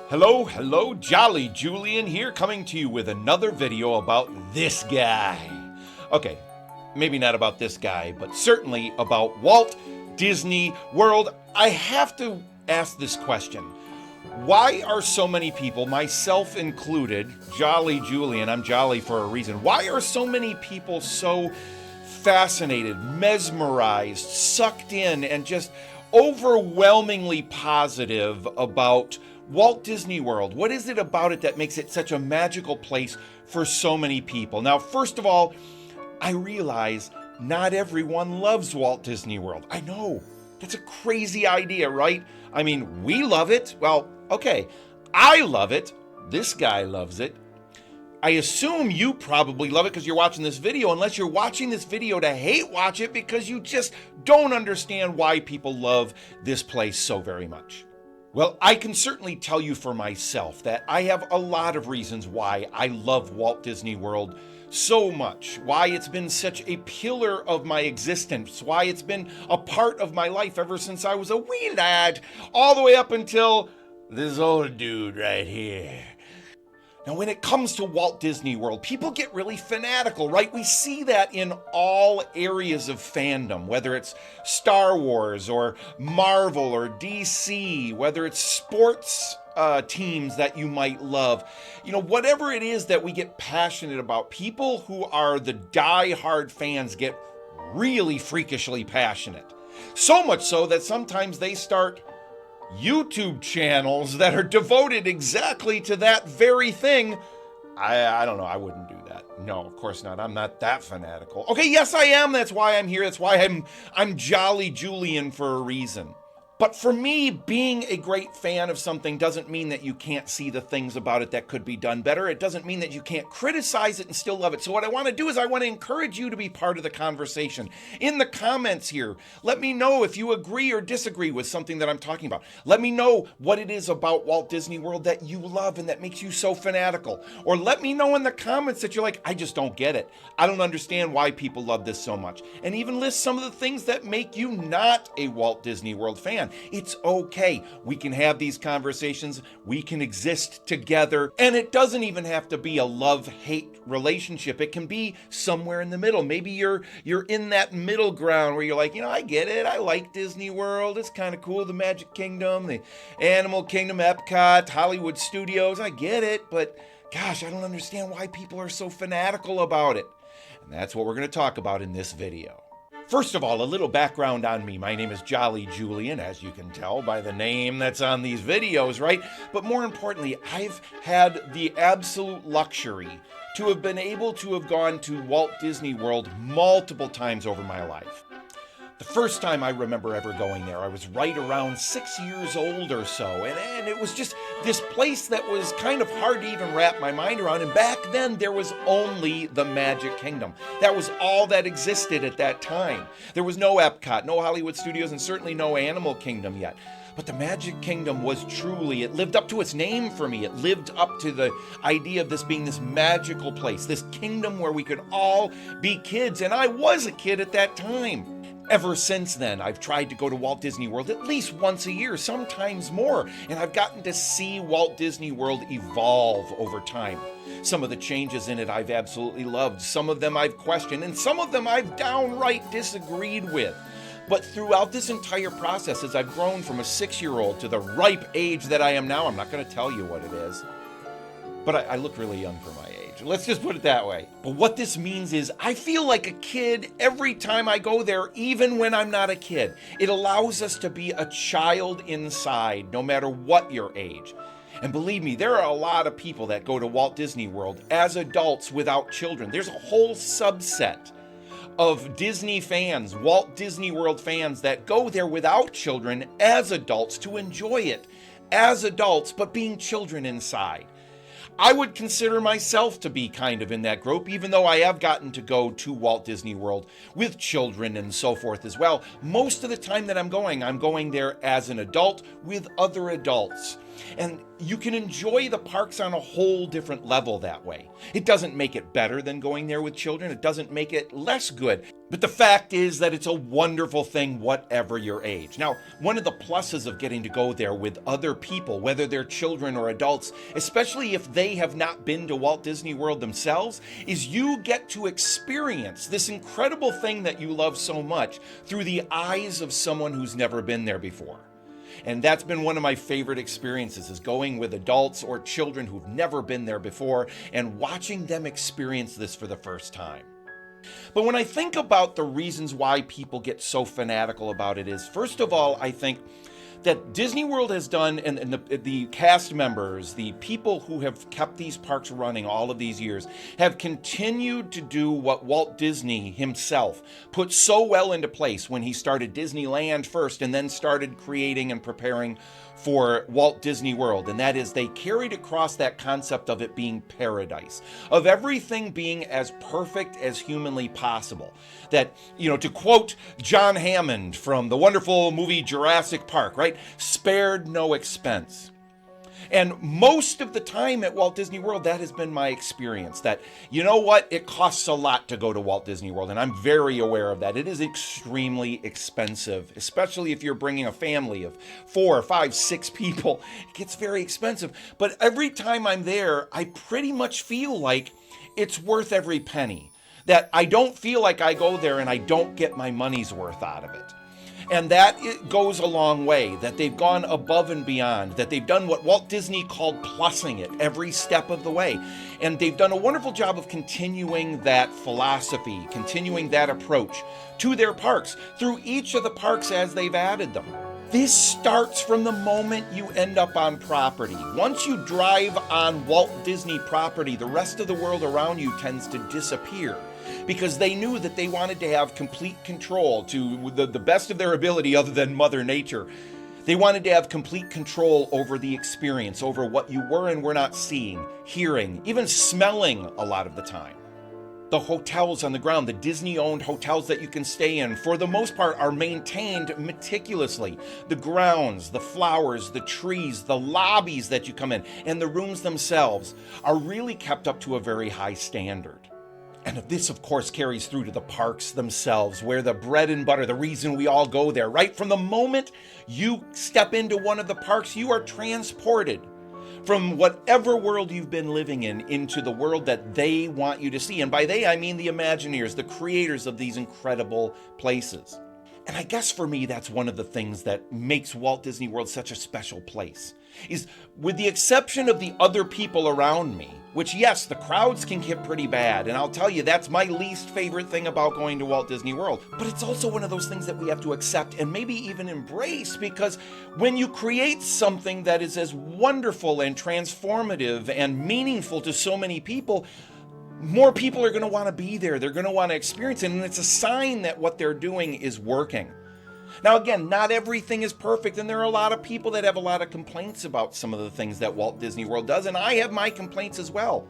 Hello, Jolly Julian here, coming to you with another video about this guy. Okay, maybe not about this guy, but certainly about Walt Disney World. I have to ask this question. Why are so many people, myself included, Jolly Julian, I'm jolly for a reason, why are so many people so fascinated, mesmerized, sucked in, and just overwhelmingly positive about Walt Disney World? What is it about it that makes it such a magical place for so many people? Now, first of all, I realize not everyone loves Walt Disney World. I know, that's a crazy idea, right? I mean, we love it. Well, okay, I love it. This guy loves it. I assume you probably love it because you're watching this video, unless you're watching this video to hate watch it because you just don't understand why people love this place so very much. Well, I can certainly tell you for myself that I have a lot of reasons why I love Walt Disney World so much, why it's been such a pillar of my existence, why it's been a part of my life ever since I was a wee lad, all the way up until this old dude right here. Now, when it comes to Walt Disney World, people get really fanatical, right? We see that in all areas of fandom, whether it's Star Wars or Marvel or DC, whether it's sports teams that you might love. You know, whatever it is that we get passionate about, people who are the die-hard fans get really freakishly passionate. So much so that sometimes they start YouTube channels that are devoted exactly to that very thing. I don't know. I wouldn't do that. No, of course not. I'm not that fanatical. Okay, yes, I am. That's why I'm here. That's why I'm Jolly Julian for a reason. But for me, being a great fan of something doesn't mean that you can't see the things about it that could be done better. It doesn't mean that you can't criticize it and still love it. So what I want to do is I want to encourage you to be part of the conversation. In the comments here, let me know if you agree or disagree with something that I'm talking about. Let me know what it is about Walt Disney World that you love and that makes you so fanatical. Or let me know in the comments that you're like, I just don't get it. I don't understand why people love this so much. And even list some of the things that make you not a Walt Disney World fan. It's okay. We can have these conversations. We can exist together. And it doesn't even have to be a love-hate relationship. It can be somewhere in the middle. Maybe you're in that middle ground where you're like, you know, I get it. I like Disney World. It's kind of cool. The Magic Kingdom, the Animal Kingdom, EPCOT, Hollywood Studios. I get it. But gosh, I don't understand why people are so fanatical about it. And that's what we're going to talk about in this video. First of all, a little background on me. My name is Jolly Julian, as you can tell by the name that's on these videos, right? But more importantly, I've had the absolute luxury to have been able to have gone to Walt Disney World multiple times over my life. The first time I remember ever going there, I was right around 6 years old or so, and it was just this place that was kind of hard to even wrap my mind around, and back then there was only the Magic Kingdom. That was all that existed at that time. There was no EPCOT, no Hollywood Studios, and certainly no Animal Kingdom yet. But the Magic Kingdom was truly, it lived up to its name for me. It lived up to the idea of this being this magical place, this kingdom where we could all be kids, and I was a kid at that time. Ever since then, I've tried to go to Walt Disney World at least once a year, sometimes more, and I've gotten to see Walt Disney World evolve over time. Some of the changes in it I've absolutely loved, some of them I've questioned, and some of them I've downright disagreed with. But throughout this entire process, as I've grown from a 6-year-old to the ripe age that I am now, I'm not going to tell you what it is, but I look really young for my age. Let's just put it that way. But what this means is I feel like a kid every time I go there, even when I'm not a kid. It allows us to be a child inside, no matter what your age. And believe me, there are a lot of people that go to Walt Disney World as adults without children. There's a whole subset of Disney fans, Walt Disney World fans, that go there without children as adults to enjoy it as adults, but being children inside. I would consider myself to be kind of in that group, even though I have gotten to go to Walt Disney World with children and so forth as well. Most of the time that I'm going there as an adult with other adults. And you can enjoy the parks on a whole different level that way. It doesn't make it better than going there with children. It doesn't make it less good. But the fact is that it's a wonderful thing, whatever your age. Now, one of the pluses of getting to go there with other people, whether they're children or adults, especially if they have not been to Walt Disney World themselves, is you get to experience this incredible thing that you love so much through the eyes of someone who's never been there before. And that's been one of my favorite experiences, is going with adults or children who've never been there before and watching them experience this for the first time. But when I think about the reasons why people get so fanatical about it is, first of all, I think that Disney World has done, and the cast members, the people who have kept these parks running all of these years, have continued to do what Walt Disney himself put so well into place when he started Disneyland first and then started creating and preparing for Walt Disney World. And that is, they carried across that concept of it being paradise, of everything being as perfect as humanly possible. That, to quote John Hammond from the wonderful movie Jurassic Park, right? Spared no expense. And most of the time at Walt Disney World, that has been my experience, that, it costs a lot to go to Walt Disney World, and I'm very aware of that. It is extremely expensive, especially if you're bringing a family of 4, 5, 6 people. It gets very expensive. But every time I'm there, I pretty much feel like it's worth every penny. That I don't feel like I go there and I don't get my money's worth out of it. And that it goes a long way, that they've gone above and beyond, that they've done what Walt Disney called plussing it every step of the way. And they've done a wonderful job of continuing that philosophy, continuing that approach to their parks, through each of the parks as they've added them. This starts from the moment you end up on property. Once you drive on Walt Disney property, the rest of the world around you tends to disappear, because they knew that they wanted to have complete control, to the best of their ability other than Mother Nature. They wanted to have complete control over the experience, over what you were and were not seeing, hearing, even smelling a lot of the time. The hotels on the ground, the Disney-owned hotels that you can stay in, for the most part, are maintained meticulously. The grounds, the flowers, the trees, the lobbies that you come in, and the rooms themselves are really kept up to a very high standard. And this, of course, carries through to the parks themselves, where the bread and butter, the reason we all go there, right? From the moment you step into one of the parks, you are transported from whatever world you've been living in into the world that they want you to see. And by they, I mean the Imagineers, the creators of these incredible places. And I guess for me, that's one of the things that makes Walt Disney World such a special place, is with the exception of the other people around me, which, yes, the crowds can get pretty bad. And I'll tell you, that's my least favorite thing about going to Walt Disney World. But it's also one of those things that we have to accept and maybe even embrace, because when you create something that is as wonderful and transformative and meaningful to so many people, more people are going to want to be there. They're going to want to experience it. And it's a sign that what they're doing is working. Now, again, not everything is perfect, and there are a lot of people that have a lot of complaints about some of the things that Walt Disney World does, and I have my complaints as well.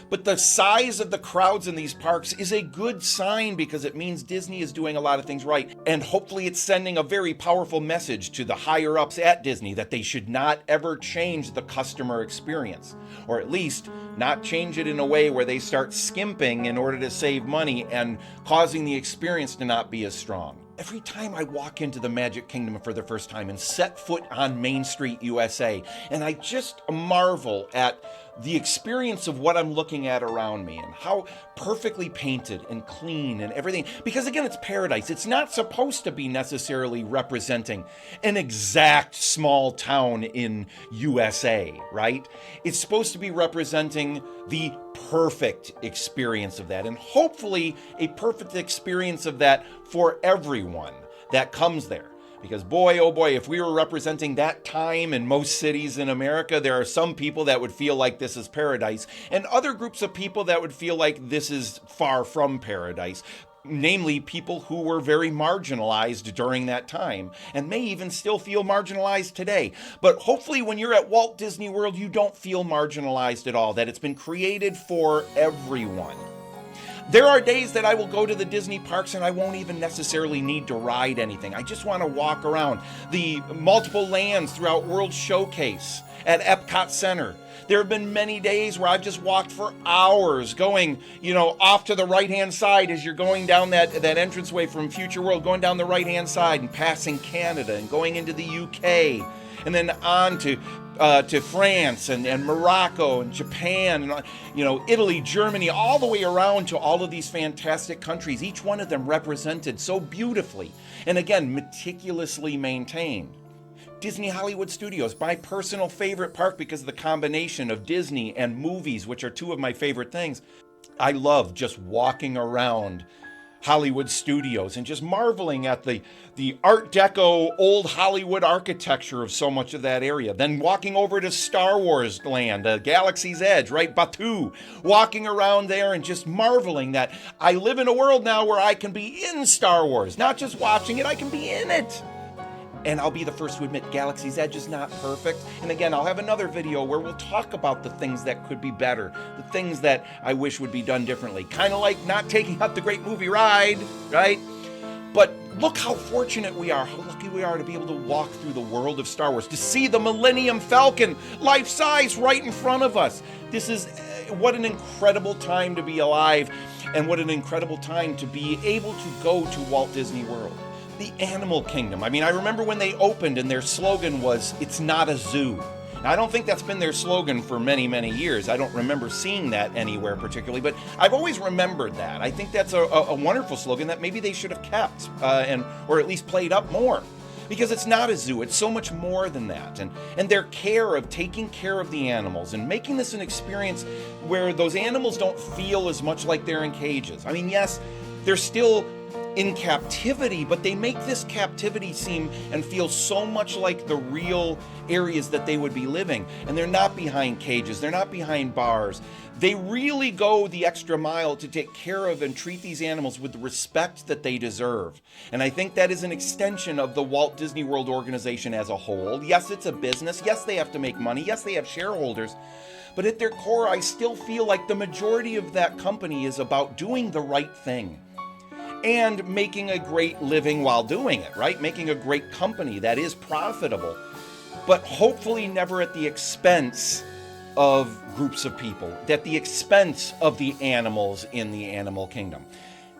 But the size of the crowds in these parks is a good sign, because it means Disney is doing a lot of things right, and hopefully it's sending a very powerful message to the higher-ups at Disney that they should not ever change the customer experience, or at least not change it in a way where they start skimping in order to save money and causing the experience to not be as strong. Every time I walk into the Magic Kingdom for the first time and set foot on Main Street, USA, and I just marvel at the experience of what I'm looking at around me and how perfectly painted and clean and everything. Because again, it's paradise. It's not supposed to be necessarily representing an exact small town in USA, right? It's supposed to be representing the perfect experience of that, and hopefully a perfect experience of that for everyone that comes there. Because boy, oh boy, if we were representing that time in most cities in America, there are some people that would feel like this is paradise, and other groups of people that would feel like this is far from paradise. Namely, people who were very marginalized during that time, and may even still feel marginalized today. But hopefully when you're at Walt Disney World, you don't feel marginalized at all, that it's been created for everyone. There are days that I will go to the Disney parks and I won't even necessarily need to ride anything. I just want to walk around the multiple lands throughout World Showcase at EPCOT Center. There have been many days where I've just walked for hours going, off to the right-hand side as you're going down that entranceway from Future World, going down the right-hand side and passing Canada and going into the UK and then on to France and Morocco and Japan and Italy, Germany, all the way around to all of these fantastic countries, each one of them represented so beautifully and again meticulously maintained. Disney Hollywood Studios, my personal favorite park because of the combination of Disney and movies, which are two of my favorite things. I love just walking around Hollywood Studios and just marveling at the Art Deco old Hollywood architecture of so much of that area. Then walking over to Star Wars land, Galaxy's Edge, right? Batuu, walking around there and just marveling that I live in a world now where I can be in Star Wars, not just watching it, I can be in it. And I'll be the first to admit Galaxy's Edge is not perfect. And again, I'll have another video where we'll talk about the things that could be better, the things that I wish would be done differently. Kind of like not taking up the great movie ride, right? But look how fortunate we are, how lucky we are to be able to walk through the world of Star Wars, to see the Millennium Falcon life-size right in front of us. This is what an incredible time to be alive, and what an incredible time to be able to go to Walt Disney World. The Animal Kingdom. I mean, I remember when they opened and their slogan was, "It's not a zoo." Now, I don't think that's been their slogan for many, many years. I don't remember seeing that anywhere particularly, but I've always remembered that. I think that's a wonderful slogan that maybe they should have kept or at least played up more. Because it's not a zoo, it's so much more than that. And their care of taking care of the animals and making this an experience where those animals don't feel as much like they're in cages. I mean, yes, they're still in captivity, but they make this captivity seem and feel so much like the real areas that they would be living. And they're not behind cages, they're not behind bars. They really go the extra mile to take care of and treat these animals with the respect that they deserve. And I think that is an extension of the Walt Disney World organization as a whole. Yes, it's a business. Yes, they have to make money. Yes, they have shareholders. But at their core, I still feel like the majority of that company is about doing the right thing and making a great living while doing it, right? Making a great company that is profitable, but hopefully never at the expense of groups of people, at the expense of the animals in the animal kingdom.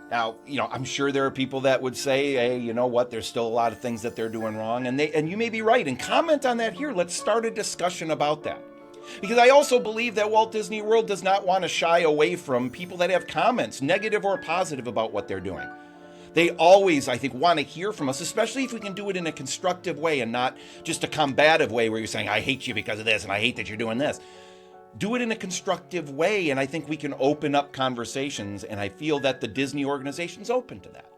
Now, I'm sure there are people that would say, hey, you know what, there's still a lot of things that they're doing wrong, and you may be right, and comment on that here. Let's start a discussion about that. Because I also believe that Walt Disney World does not want to shy away from people that have comments, negative or positive, about what they're doing. They always, I think, want to hear from us, especially if we can do it in a constructive way and not just a combative way where you're saying, I hate you because of this and I hate that you're doing this. Do it in a constructive way, and I think we can open up conversations, and I feel that the Disney organization's open to that.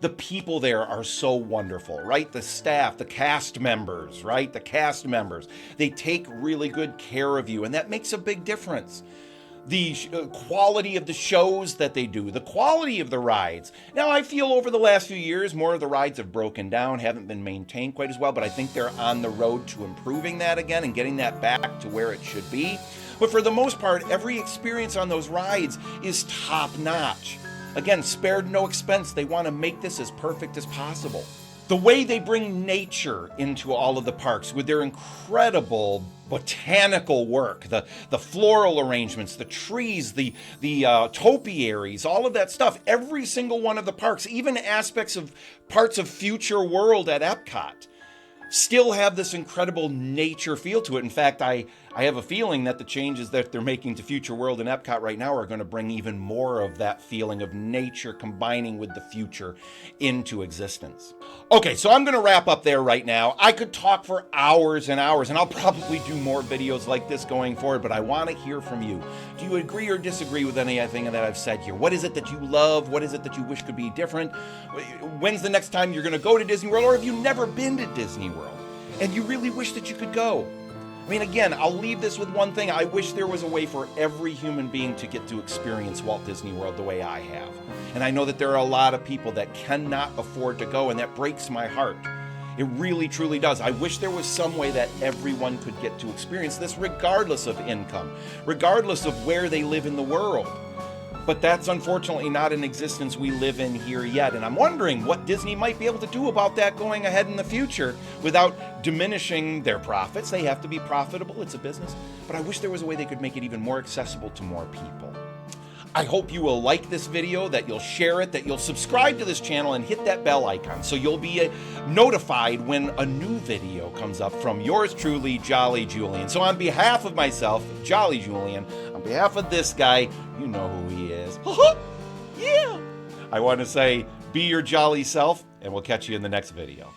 The people there are so wonderful, right? The staff, the cast members, right? The cast members, they take really good care of you, and that makes a big difference. The quality of the shows that they do, the quality of the rides. Now, I feel over the last few years, more of the rides have broken down, haven't been maintained quite as well, but I think they're on the road to improving that again and getting that back to where it should be. But for the most part, every experience on those rides is top-notch. Again, spared no expense. They want to make this as perfect as possible. The way they bring nature into all of the parks with their incredible botanical work, the floral arrangements, the trees, the topiaries, all of that stuff, every single one of the parks, even aspects of parts of Future World at EPCOT, still have this incredible nature feel to it. In fact, I have a feeling that the changes that they're making to Future World and Epcot right now are going to bring even more of that feeling of nature combining with the future into existence. Okay, so I'm going to wrap up there right now. I could talk for hours and hours, and I'll probably do more videos like this going forward, but I want to hear from you. Do you agree or disagree with anything that I've said here? What is it that you love? What is it that you wish could be different? When's the next time you're going to go to Disney World, or have you never been to Disney World and you really wish that you could go? I mean, again, I'll leave this with one thing. I wish there was a way for every human being to get to experience Walt Disney World the way I have. And I know that there are a lot of people that cannot afford to go, and that breaks my heart. It really, truly does. I wish there was some way that everyone could get to experience this regardless of income, regardless of where they live in the world. But that's unfortunately not an existence we live in here yet. And I'm wondering what Disney might be able to do about that going ahead in the future without diminishing their profits. They have to be profitable, it's a business. But I wish there was a way they could make it even more accessible to more people. I hope you will like this video, that you'll share it, that you'll subscribe to this channel and hit that bell icon so you'll be notified when a new video comes up from yours truly, Jolly Julian. So on behalf of myself, Jolly Julian, on behalf of this guy, you know who he is. Yeah! I want to say, be your jolly self, and we'll catch you in the next video.